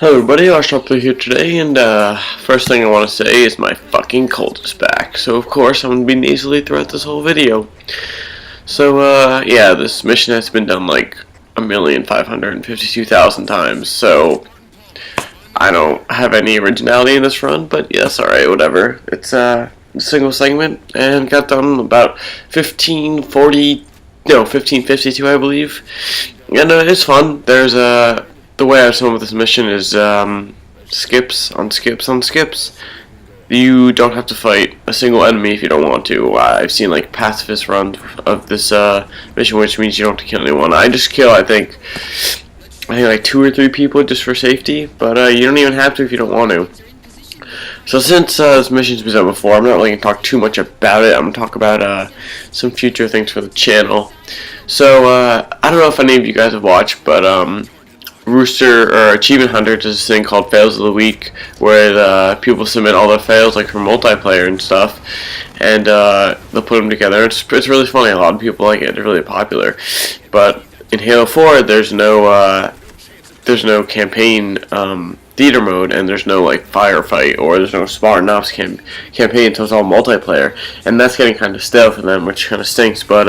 Hello everybody, Arshopper here today, and first thing I want to say is my fucking cold is back. So of course I'm going to be nasally throughout this whole video. So yeah, this mission has been done like 1,552,000 times, so I don't have any originality in this run, but yes, alright, whatever. It's a single segment, and got done about 1552 I believe. And it's fun. There's the way I've come with this mission is skips on skips on skips. You don't have to fight a single enemy if you don't want to. I've seen like pacifist runs of this mission, which means you don't have to kill anyone. I just kill, I think like 2 or 3 people just for safety, but you don't even have to if you don't want to. So since this mission's been done before, I'm not really going to talk too much about it. I'm going to talk about some future things for the channel. So I don't know if any of you guys have watched, but Rooster or Achievement Hunter does this thing called Fails of the Week, where people submit all their fails, like for multiplayer and stuff, and they'll put them together. It's really funny. A lot of people like it. It's really popular. But in Halo 4, there's no campaign theater mode, and there's no like firefight, or there's no Spartan Ops campaign, so it's all multiplayer, and that's getting kind of stale for them, which kind of stinks. But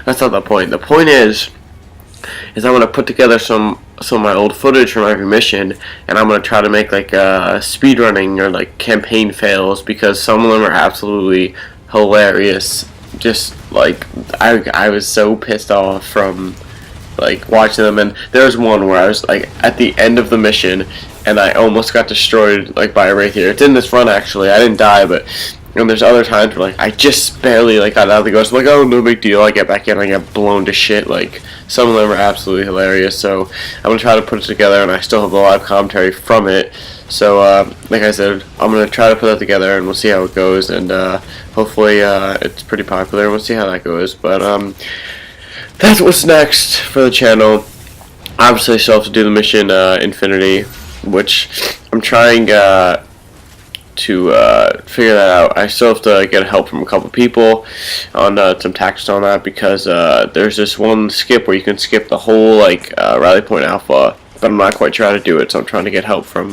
that's not the point. The point is I'm gonna put together some of my old footage from every mission, and I'm gonna try to make like speedrunning or like campaign fails, because some of them are absolutely hilarious. Just like I was so pissed off from like watching them, and there's one where I was like at the end of the mission and I almost got destroyed like by a wraith here. It's in this run actually. I didn't die, but there's other times where like I just barely like got out of the ghost. I'm like, oh, no big deal. I get back in, I get blown to shit. Like some of them are absolutely hilarious. So I'm gonna try to put it together, and I still have the live commentary from it. So like I said, I'm gonna try to put that together, and we'll see how it goes. And hopefully it's pretty popular. We'll see how that goes. But that's what's next for the channel. Obviously, I still have to do the mission Infiniti, which I'm trying to figure that out. I still have to get help from a couple people on some tactics on that, because there's this one skip where you can skip the whole like Rally Point Alpha, but I'm not quite sure how to do it, so I'm trying to get help from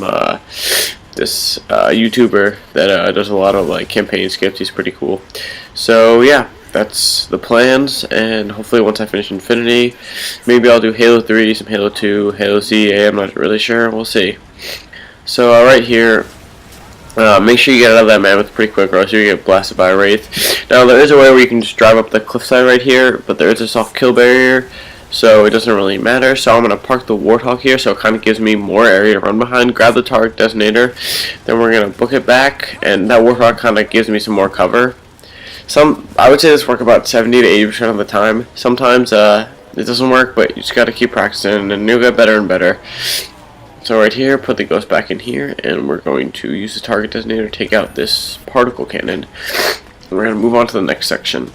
this YouTuber that does a lot of like campaign skips. He's pretty cool. So yeah, that's the plans, and hopefully once I finish Infiniti, maybe I'll do Halo 3, some Halo 2, Halo ZA, I'm not really sure, we'll see. So right here, make sure you get out of that mammoth pretty quick, or else you get blasted by a wraith. Now there is a way where you can just drive up the cliffside right here, but there is a soft kill barrier, so it doesn't really matter. So I'm going to park the Warthog here, so it kind of gives me more area to run behind, grab the target designator, then we're going to book it back, and that Warthog kind of gives me some more cover. I would say this works about 70 to 80% of the time. Sometimes it doesn't work, but you just got to keep practicing, and you'll get better and better. So right here, put the ghost back in here, and we're going to use the target designator to take out this particle cannon. We're going to move on to the next section.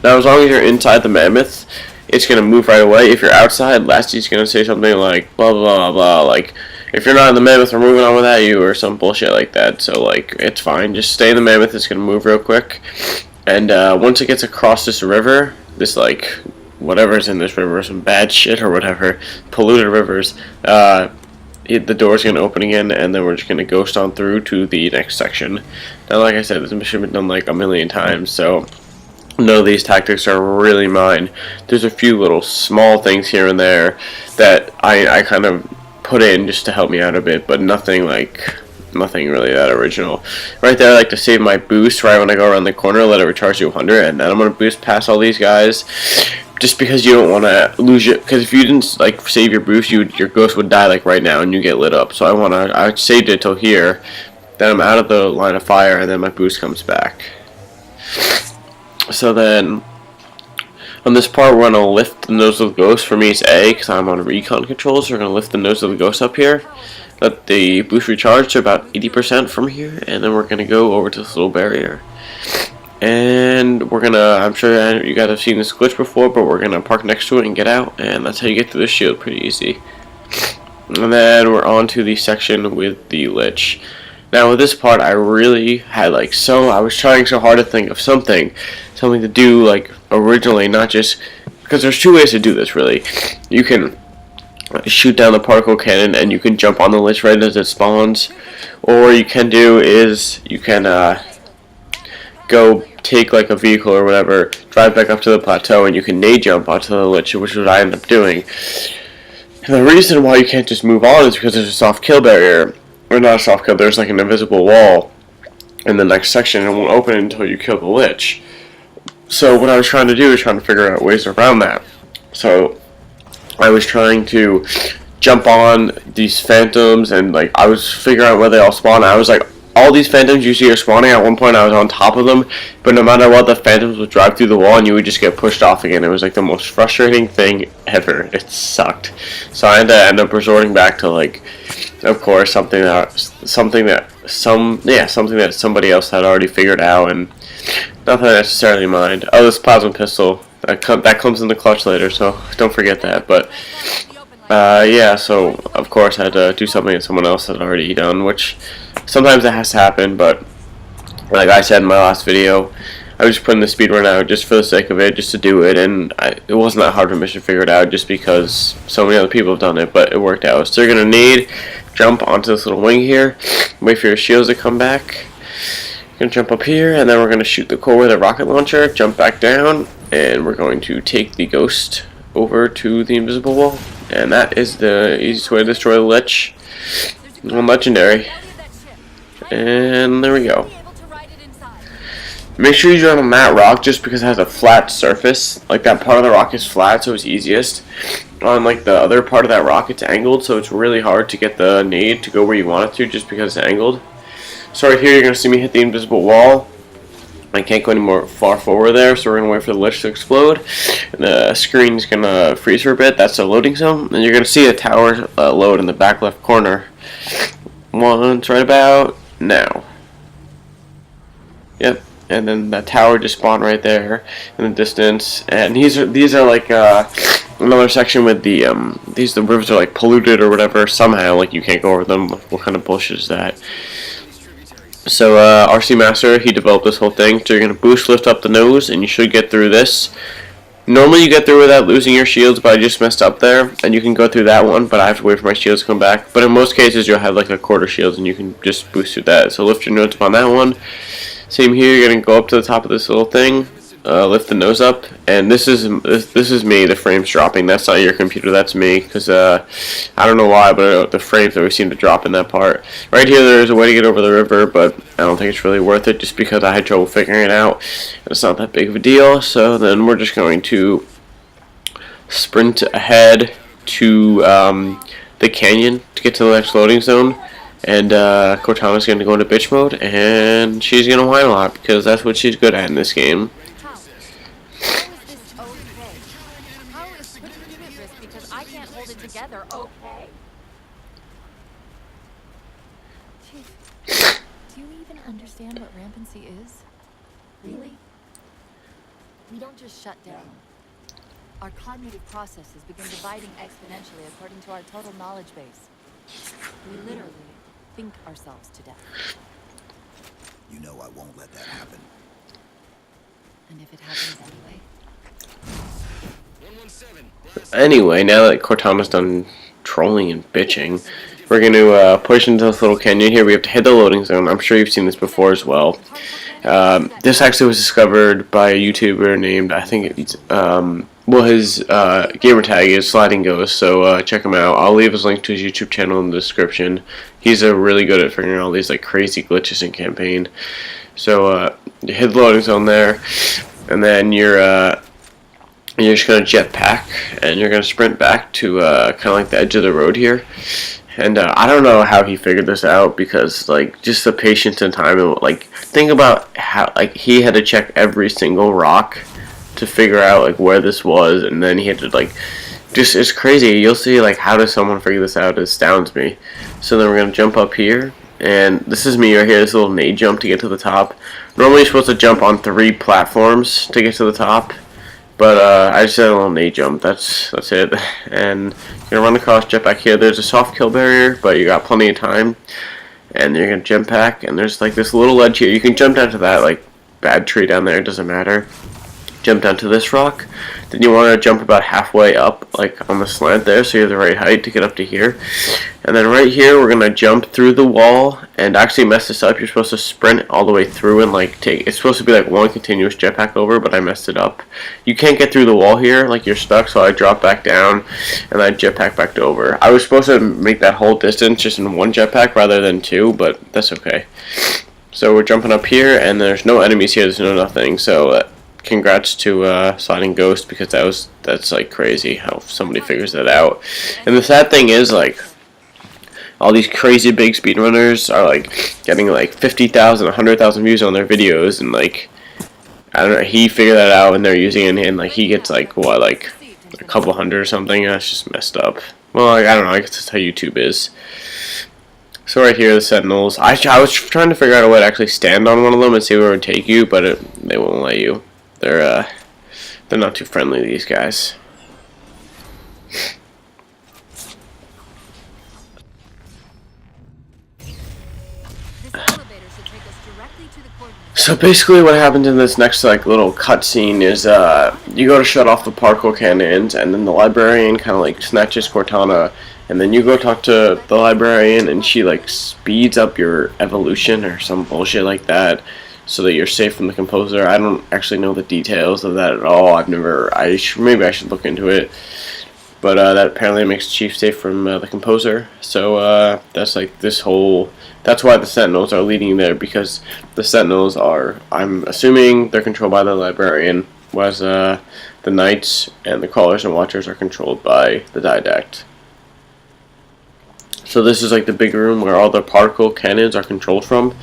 Now, as long as you're inside the mammoth, it's going to move right away. If you're outside, Lassie's going to say something like blah blah blah blah, like if you're not in the mammoth, we're moving on without you, or some bullshit like that. So like it's fine, just stay in the mammoth. It's going to move real quick, and once it gets across this river, this like whatever's in this river, some bad shit or whatever, polluted rivers, the door's going to open again, and then we're just going to ghost on through to the next section. Now, like I said, this mission has been done like a million times, so none of these tactics are really mine. There's a few little small things here and there that I kind of put in just to help me out a bit, but nothing really that original. Right there, I like to save my boost right when I go around the corner, let it recharge to 100, and then I'm going to boost past all these guys, just because you don't want to lose it, because if you didn't like save your boost, your ghost would die like right now and you get lit up. So I saved it till here, then I'm out of the line of fire, and then my boost comes back. So then on this part, we're going to lift the nose of the ghost. For me it's A, because I'm on recon controls, so we're going to lift the nose of the ghost up here, let the boost recharge to about 80% from here, and then we're going to go over to this little barrier. And we're gonna, I'm sure you guys have seen this glitch before, but we're gonna park next to it and get out, and that's how you get through the shield, pretty easy. And then we're on to the section with the lich. Now with this part, I really had like I was trying so hard to think of something to do like originally, not just, because there's 2 ways to do this really. You can shoot down the particle cannon, and you can jump on the lich right as it spawns. Or what you can do is you can go take like a vehicle or whatever, drive back up to the plateau, and you can nade jump onto the lich, which is what I ended up doing. And the reason why you can't just move on is because there's a soft kill barrier. Or not a soft kill, there's like an invisible wall in the next section, and it won't open until you kill the lich. So what I was trying to do is trying to figure out ways around that. So I was trying to jump on these phantoms, and like I was figuring out where they all spawn. I was like, all these phantoms you see are spawning. At one point I was on top of them, but no matter what, the phantoms would drive through the wall and you would just get pushed off again. It was like the most frustrating thing ever. It sucked. So I had to end up resorting back to, like, of course, something that somebody else had already figured out, and nothing necessarily mind. Oh, this plasma pistol that comes in the clutch later, so don't forget that. But yeah, so of course I had to do something that someone else had already done, which sometimes it has to happen. But like I said in my last video, I was just putting the speedrun out just for the sake of it, just to do it, and it wasn't that hard of a mission to figure it out, just because so many other people have done it, but it worked out. So you're going to need jump onto this little wing here, wait for your shields to come back. You're going to jump up here, and then we're going to shoot the core with a rocket launcher, jump back down, and we're going to take the ghost over to the invisible wall. And that is the easiest way to destroy the lich on legendary. And there we go. Make sure you join on that rock just because it has a flat surface. Like, that part of the rock is flat, so it's easiest. On like the other part of that rock, it's angled, so it's really hard to get the nade to go where you want it to just because it's angled. So right here you're going to see me hit the invisible wall. I can't go any more far forward there, so we're going to wait for the lich to explode. And the screen's going to freeze for a bit. That's the loading zone. And you're going to see a tower load in the back left corner. Once right about now. Yep. And then that tower just spawned right there in the distance. And these are like another section with the the rivers are like polluted or whatever somehow. Like you can't go over them. What kind of bullshit is that? So RC Master, he developed this whole thing. So you're gonna boost lift up the nose, and you should get through this. Normally you get through without losing your shields, but I just messed up there, and you can go through that one, but I have to wait for my shields to come back. But in most cases you'll have like a quarter shields, and you can just boost through that. So lift your nose up on that one. Same here, you're gonna go up to the top of this little thing, lift the nose up, and this is me. The frames dropping. That's not your computer. That's me, because I don't know why, but the frames always seem to drop in that part. Right here, there's a way to get over the river, but I don't think it's really worth it, just because I had trouble figuring it out. It's not that big of a deal. So then we're just going to sprint ahead to the canyon to get to the next loading zone. And Cortana's going to go into bitch mode, and she's going to whine a lot, because that's what she's good at in this game. Chief, do you even understand what rampancy is? Really? We don't just shut down. Our cognitive processes begin dividing exponentially according to our total knowledge base. We literally think ourselves to death. You know I won't let that happen. And if it happens anyway? Anyway, now that Cortana's done trolling and bitching, we're going to push into this little canyon here. We have to hit the loading zone. I'm sure you've seen this before as well. This actually was discovered by a YouTuber named, I think it's, well, his gamer tag is Sliding Ghost, so check him out. I'll leave his link to his YouTube channel in the description. He's really good at figuring out all these like crazy glitches in campaign. So you hit the loading zone there, and then you're just gonna jetpack, and you're gonna sprint back to kind of like the edge of the road here. And I don't know how he figured this out, because like just the patience and time, and like think about how like he had to check every single rock to figure out like where this was, and then he had to like just, it's crazy. You'll see like how does someone figure this out. It astounds me. So then we're gonna jump up here, and this is me right here, this little nade jump to get to the top. Normally you're supposed to jump on 3 platforms to get to the top, but I just did a little nade jump. That's it. And you're gonna run across, jet back here. There's a soft kill barrier, but you got plenty of time. And you're gonna jump back, and there's like this little ledge here. You can jump down to that like bad tree down there. It doesn't matter. jump down to this rock. Then you want to jump about halfway up, like on the slant there, so you have the right height to get up to here. And then right here, we're gonna jump through the wall and actually mess this up. You're supposed to sprint all the way through and like take. It's supposed to be like one continuous jetpack over, but I messed it up. You can't get through the wall here, like you're stuck. So I dropped back down and I jetpack back over. I was supposed to make that whole distance just in one jetpack rather than two, but that's okay. So we're jumping up here, and there's no enemies here. There's no nothing. So congrats to Sliding Ghost, because that's like crazy how somebody figures that out. And the sad thing is, like, all these crazy big speedrunners are like getting like 50,000, 100,000 views on their videos, and like I don't know, he figured that out, and they're using it, and like he gets like what, like a couple hundred or something. That's just messed up. Well, like, I don't know. I guess that's how YouTube is. So right here, the Sentinels. I was trying to figure out a way to actually stand on one of them and see where it would take you, but they won't let you. They're not too friendly, these guys. So basically what happens in this next like little cutscene is you go to shut off the particle cannons, and then the librarian kind of like snatches Cortana, and then you go talk to the librarian, and she like speeds up your evolution or some bullshit like that, so that you're safe from the composer. I don't actually know the details of that at all. Maybe I should look into it. But that apparently makes Chief safe from the composer. So that's like this whole. That's why the Sentinels are leading there, because the Sentinels are, I'm assuming, they're controlled by the librarian, whereas the Knights and the Crawlers and Watchers are controlled by the Didact. So this is like the big room where all the particle cannons are controlled from,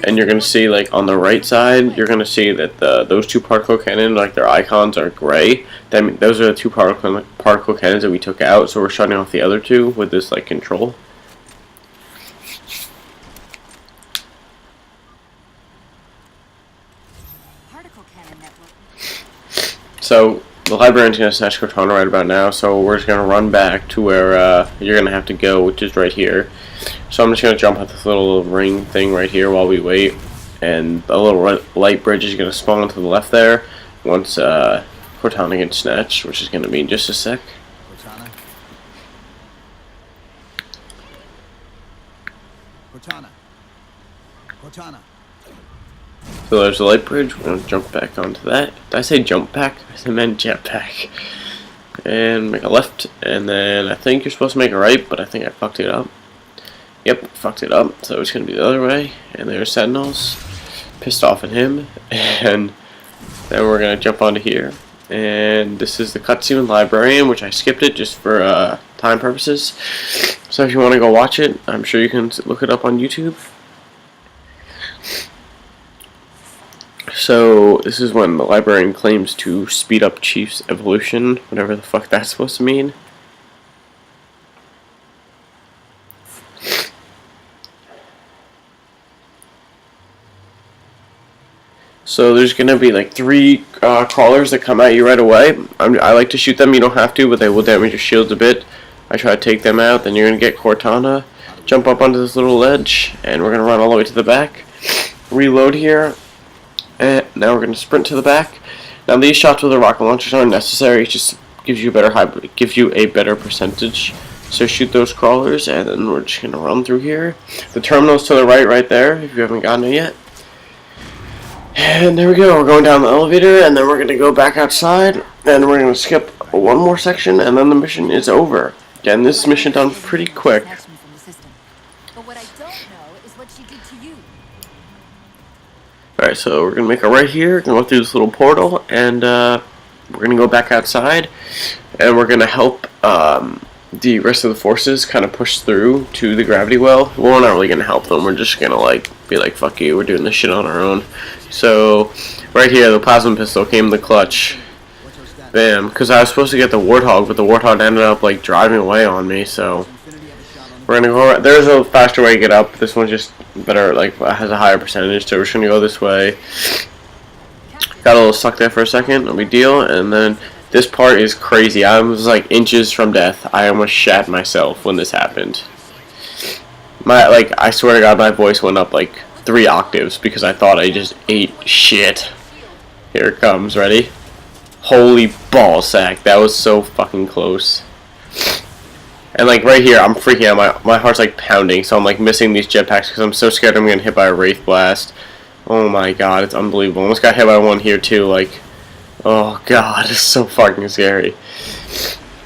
and you're gonna see like on the right side, you're gonna see that those two particle cannons, like their icons are gray. Those are the two particle cannons that we took out. So we're shutting off the other two with this like control. So the librarian's going to snatch Cortana right about now, so we're just going to run back to where you're going to have to go, which is right here. So I'm just going to jump at this little ring thing right here while we wait, and a little light bridge is going to spawn to the left there once Cortana gets snatched, which is going to be in just a sec. Cortana? Cortana? Cortana? So there's a light bridge. We're going to jump back onto that. Did I say jump pack? I meant jetpack. And make a left, and then I think you're supposed to make a right, but I think I fucked it up. Yep, fucked it up. So it's going to be the other way. And there's Sentinels. Pissed off at him. And then we're going to jump onto here. And this is the cutscene with Librarian, which I skipped it just for time purposes. So if you want to go watch it, I'm sure you can look it up on YouTube. So this is when the librarian claims to speed up Chief's evolution, whatever the fuck that's supposed to mean. So there's gonna be like 3 crawlers that come at you right away. I like to shoot them. You don't have to, but they will damage your shields a bit. I try to take them out. Then you're gonna get Cortana, jump up onto this little ledge, and we're gonna run all the way to the back. Reload here. And now we're going to sprint to the back. Now these shots with the rocket launchers aren't necessary. It just gives you a better percentage. So shoot those crawlers, and then we're just going to run through here. The terminal's to the right there, if you haven't gotten it yet. And there we go. We're going down the elevator, and then we're going to go back outside, and we're going to skip one more section, and then the mission is over. Again, this mission done pretty quick. But what I don't know is what she did to you. Alright, so we're going to make a right here, going to go through this little portal, and we're going to go back outside, and we're going to help the rest of the forces kind of push through to the gravity well. We're not really going to help them, we're just going to like be like, fuck you, we're doing this shit on our own. So, right here, the plasma pistol came in the clutch. Bam, because I was supposed to get the Warthog, but the Warthog ended up like driving away on me, so we're going to go, there's a faster way to get up. This one's just better, like, has a higher percentage, so we're just going to go this way. Got a little stuck there for a second, no big deal, and then this part is crazy. I was like inches from death. I almost shat myself when this happened. I swear to God, my voice went up like 3 octaves because I thought I just ate shit. Here it comes, ready? Holy ballsack, that was so fucking close. And like right here, I'm freaking out. My heart's like pounding, so I'm like missing these jetpacks because I'm so scared I'm getting hit by a Wraith Blast. Oh my god, it's unbelievable. Almost got hit by one here too, like, oh god, it's so fucking scary.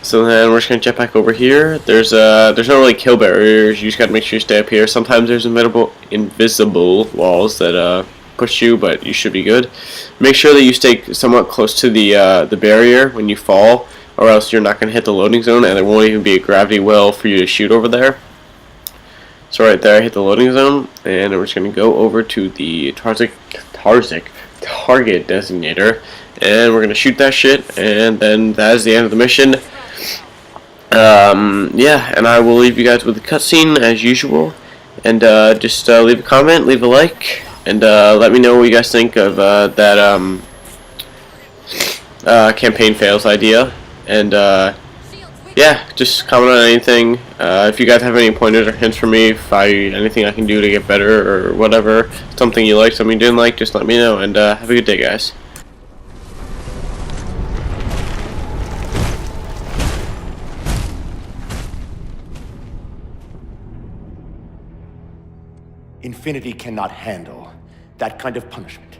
So then we're just gonna jet back over here. There's no really kill barriers. You just gotta make sure you stay up here. Sometimes there's invisible walls that push you, but you should be good. Make sure that you stay somewhat close to the barrier when you fall, or else you're not gonna hit the loading zone, and there won't even be a gravity well for you to shoot over there. So right there, I hit the loading zone, and we're just gonna go over to the target designator, and we're gonna shoot that shit, and then that is the end of the mission. Yeah, and I will leave you guys with a cutscene as usual, and just leave a comment, leave a like, and let me know what you guys think of that campaign fails idea, and yeah, just comment on anything. If you guys have any pointers or hints for me, anything I can do to get better or whatever, something you like, something you didn't like, just let me know, and have a good day, guys. Infiniti cannot handle that kind of punishment.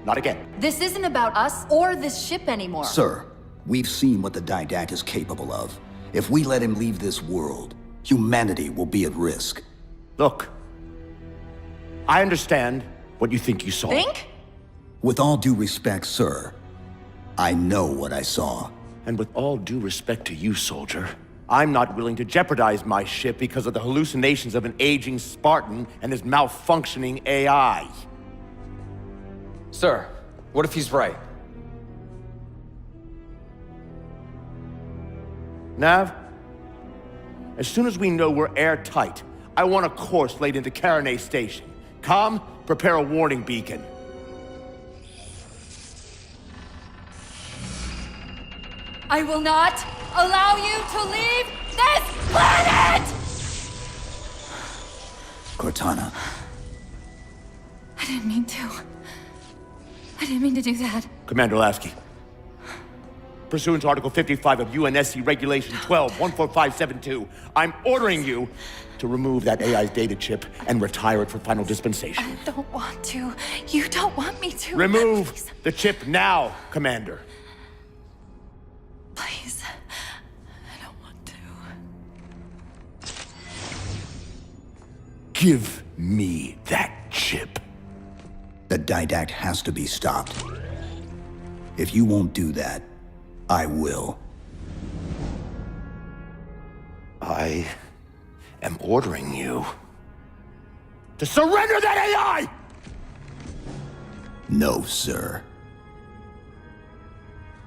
Not again. This isn't about us or this ship anymore. Sir, we've seen what the Didact is capable of. If we let him leave this world, humanity will be at risk. Look, I understand what you think you saw. Think? With all due respect, sir, I know what I saw. And with all due respect to you, soldier, I'm not willing to jeopardize my ship because of the hallucinations of an aging Spartan and his malfunctioning AI. Sir, what if he's right? Nav, as soon as we know we're airtight, I want a course laid into Caranay Station. Com, prepare a warning beacon. I will not allow you to leave this planet! Cortana, I didn't mean to. I didn't mean to do that. Commander Lasky, pursuant to Article 55 of UNSC Regulation 12-14572, I'm ordering you to remove that AI's data chip and retire it for final dispensation. I don't want to. You don't want me to. Remove Please. the chip now, Commander. Please. I don't want to. Give me that chip. the Didact has to be stopped. If you won't do that, I will. I am ordering you to surrender that AI! No, sir.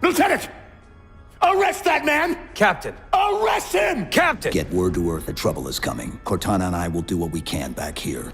Lieutenant! Arrest that man! Captain! Arrest him! Captain! Get word to Earth that trouble is coming. Cortana and I will do what we can back here.